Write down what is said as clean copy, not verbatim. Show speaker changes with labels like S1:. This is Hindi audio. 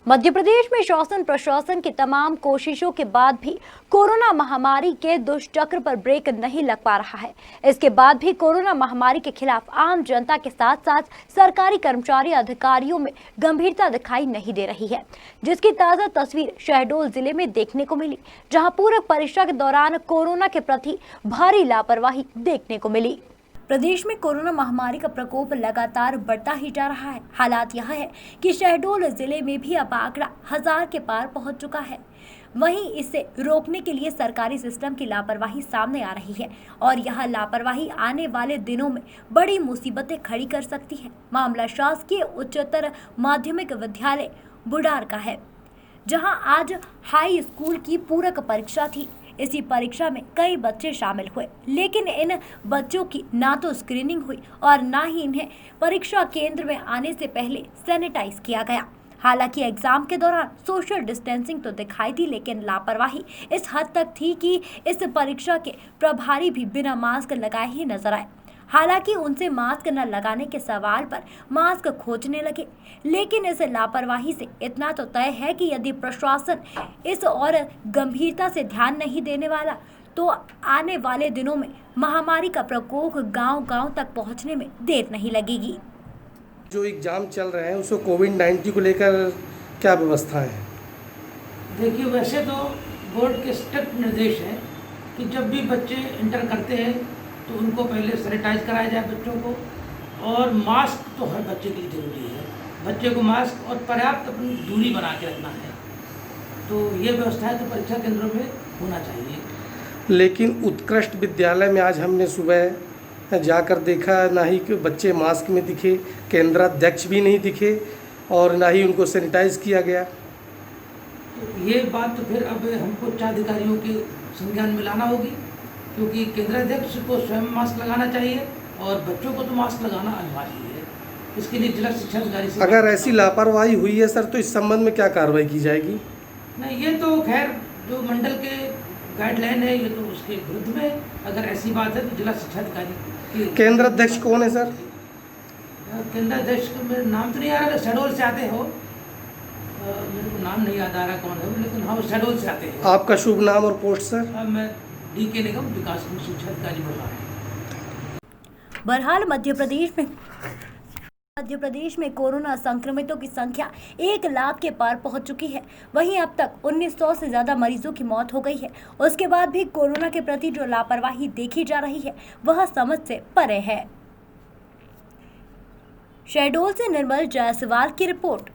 S1: मध्य प्रदेश में शासन प्रशासन की तमाम कोशिशों के बाद भी कोरोना महामारी के दुष्चक्र पर ब्रेक नहीं लग पा रहा है। इसके बाद भी कोरोना महामारी के खिलाफ आम जनता के साथ साथ सरकारी कर्मचारी अधिकारियों में गंभीरता दिखाई नहीं दे रही है, जिसकी ताजा तस्वीर शहडोल जिले में देखने को मिली, जहां पूरक परीक्षा के दौरान कोरोना के प्रति भारी लापरवाही देखने को मिली। प्रदेश में कोरोना महामारी का प्रकोप लगातार बढ़ता ही जा रहा है। हालात यह है कि शहडोल जिले में भी अब आंकड़ा 1000 के पार पहुंच चुका है। वहीं इसे रोकने के लिए सरकारी सिस्टम की लापरवाही सामने आ रही है और यह लापरवाही आने वाले दिनों में बड़ी मुसीबतें खड़ी कर सकती है। मामला शासकीय उच्चतर माध्यमिक विद्यालय बुडार का है, जहां आज हाई स्कूल की पूरक परीक्षा थी। इसी परीक्षा में कई बच्चे शामिल हुए, लेकिन इन बच्चों की ना तो स्क्रीनिंग हुई और ना ही इन्हें परीक्षा केंद्र में आने से पहले सैनिटाइज किया गया। हालांकि एग्जाम के दौरान सोशल डिस्टेंसिंग तो दिखाई दी, लेकिन लापरवाही इस हद तक थी कि इस परीक्षा के प्रभारी भी बिना मास्क लगाए ही नजर आए। हालांकि उनसे मास्क न लगाने के सवाल पर मास्क खोजने लगे, लेकिन इस लापरवाही से इतना तो तय है कि यदि प्रशासन इस और गंभीरता से ध्यान नहीं देने वाला तो आने वाले दिनों में महामारी का प्रकोप गांव-गांव तक पहुंचने में देर नहीं लगेगी।
S2: जो एग्जाम चल रहे हैं उसको कोविड-19 को लेकर क्या व्यवस्था है?
S3: देखिए, वैसे तो बोर्ड के स्ट्रिक्ट निर्देश हैं कि जब भी बच्चे इंटर करते हैं तो उनको पहले सैनिटाइज कराया जाए बच्चों को, और मास्क तो हर बच्चे के लिए ज़रूरी है। बच्चे को मास्क और पर्याप्त अपनी दूरी बना के रखना है, तो ये व्यवस्था है तो परीक्षा केंद्रों में होना चाहिए।
S2: लेकिन उत्कृष्ट विद्यालय में आज हमने सुबह जाकर देखा, ना ही कि बच्चे मास्क में दिखे, केंद्राध्यक्ष भी नहीं दिखे और ना ही उनको सैनिटाइज किया गया।
S3: तो ये बात तो फिर अब हमको उच्च अधिकारियों के संज्ञान में लाना होगी, क्योंकि केंद्राध्यक्ष को स्वयं मास्क लगाना चाहिए और बच्चों को तो मास्क लगाना अनिवार्य है। इसके लिए जिला शिक्षा अधिकारी से
S2: अगर ऐसी लापरवाही हुई है सर, तो इस संबंध में क्या कार्रवाई की जाएगी?
S3: नहीं, ये तो खैर जो मंडल के गाइडलाइन है ये तो उसके विरुद्ध में, अगर ऐसी बात है तो जिला शिक्षा अधिकारी।
S2: केंद्राध्यक्ष कौन है सर?
S3: केंद्राध्यक्ष का मेरा नाम तो नहीं आ रहा, शहडोल से आते हो, मेरे को नाम नहीं याद आ रहा कौन है, लेकिन हाँ शहडोल से आते हैं।
S2: आपका शुभ नाम और पोस्ट सर?
S3: मैं DK निगम विकास शिक्षा अधिकारी बोल रहा हूँ।
S1: बहरहाल मध्य प्रदेश में कोरोना संक्रमितों की संख्या 1 लाख के पार पहुंच चुकी है। वहीं अब तक 1900 से ज्यादा मरीजों की मौत हो गई है। उसके बाद भी कोरोना के प्रति जो लापरवाही देखी जा रही है वह समझ से परे है। शहडोल से निर्मल जायसवाल की रिपोर्ट।